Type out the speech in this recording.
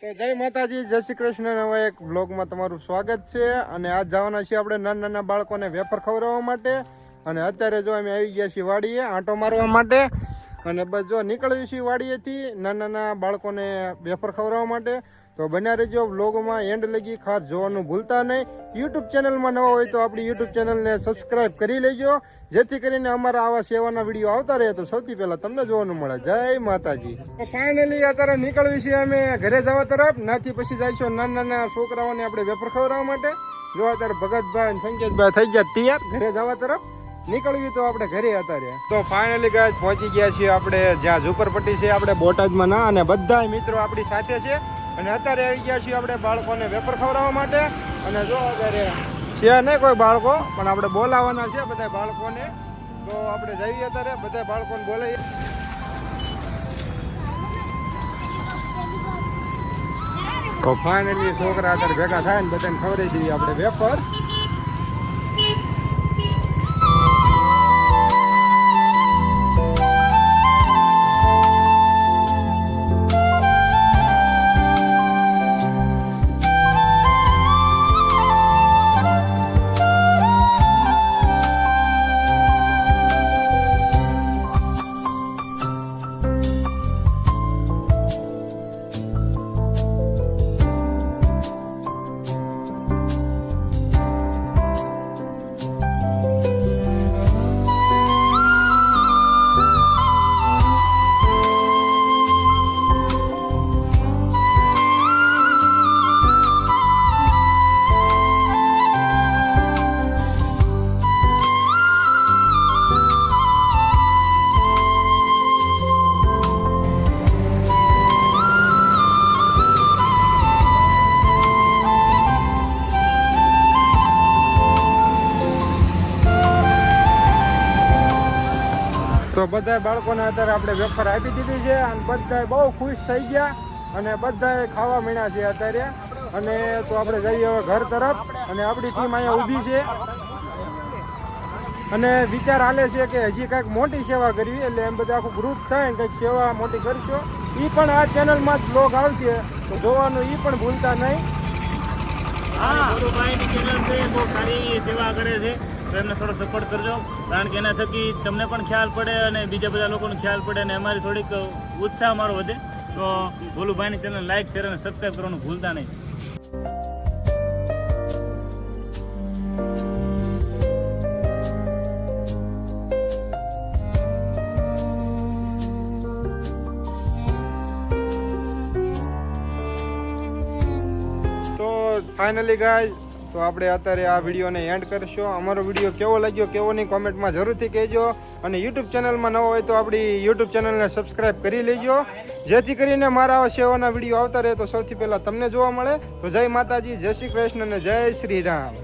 તો જય માતાજી, જય શ્રી કૃષ્ણ. નવા એક બ્લોગમાં તમારું સ્વાગત છે. અને આજ જવાના છીએ આપણે નાના બાળકોને વેફર ખવડાવવા માટે. અને અત્યારે જો અમે આવી ગયા છીએ વાડીએ આંટો મારવા માટે. અને બસ જો નીકળ્યું છીએ વાડીએથી નાના બાળકોને વેફર ખવડાવવા માટે. તો બન્યા રહેજો વ્લોગમાં એન્ડ લગી, ખાસ જોવાનું ભૂલતા નહીં. યુટ્યુબ ચેનલમાં નવા હોય તો આપણી યુટ્યુબ ચેનલને સબસ્ક્રાઈબ કરી લેજો, જેથી કરીને અમારા આવા સેવાના વિડીયો આવતા રહે તો સૌથી પહેલા તમને જોવાનું મળે. જય માતાજી. તો ફાઇનલી અત્યારે નીકળવી છીએ અમે ઘરે જવા તરફ. નાથી પછી જઈશું નાના છોકરાઓને આપણે વેફર ખવડાવવા માટે. જો અત્યારે ભગતભાઈ અને સંકેતભાઈ થઈ ગયા તૈયાર ઘરે જવા તરફ. નીકળવી તો આપણે ઘરે અત્યારે. તો ફાઇનલી ગાઈસ પહોંચી ગયા છીએ આપણે જ્યાં ઝુંપડપટ્ટી છે આપણે બોટાદમાં ના. અને બધા મિત્રો આપણી સાથે છે. અને અત્યારે આવી ગયા છીએ આપણે બાળકોને વેફર ખવડાવવા માટે. અને જો અત્યારે છે નહીં કોઈ બાળકો, પણ આપણે બોલાવવાના છે બધા બાળકોને. તો આપણે જઈએ અત્યારે બધા બાળકોને બોલાવીએ. તો ફાઇનલી છોકરા અત્યારે ભેગા થાય ને બધાને ખવડાવી દઈએ આપણે વેફર. તો બધા બાળકોને અત્યારે આપણે વેફર આપી દીધી છે. અને બધા બહુ ખુશ થઈ ગયા અને બધા ખાવા માંડ્યા છે અત્યારે. અને તો આપણે જઈએ હવે ઘર તરફ. અને આપણી ટીમ અહીંયા ઊભી છે અને વિચાર હાલે છે કે હજી કંઈક મોટી સેવા કરવી. એટલે એમ બધા આખું ગ્રુપ થાય ને કંઈક સેવા મોટી કરશો. એ પણ આ ચેનલમાં જ બ્લોગ આવશે તો જોવાનું એ પણ ભૂલતા નહીં. હા, ગુરુભાઈની ચેનલ છે, બહુ સારી સેવા કરે છે. તો એમને થોડો સપોર્ટ કરજો, કારણ કે એના થકી તમને પણ ખ્યાલ પડે અને બીજા બધા લોકોને ખ્યાલ પડે અને અમારી થોડીક ઉત્સાહ અમારો વધે. તો ભોલુભાઈની ચેનલ લાઈક, શેર અને સબસ્ક્રાઈબ કરવાનું ભૂલતા નહીં. તો ફાઇનલી ગાઈઝ, તો આપણે અત્યારે આ વિડીયોને એન્ડ કરીશું. અમારો વિડીયો કેવો લાગ્યો કેવો નહીં કોમેન્ટમાં જરૂરથી કહેજો. અને યુટ્યુબ ચેનલમાં નવો હોય તો આપણી યુટ્યુબ ચેનલને સબસ્ક્રાઈબ કરી લેજો, જેથી કરીને મારા આવા સેવાના વિડીયો આવતા રહે તો સૌથી પહેલાં તમને જોવા મળે. તો જય માતાજી, જય શ્રી કૃષ્ણ અને જય શ્રી રામ.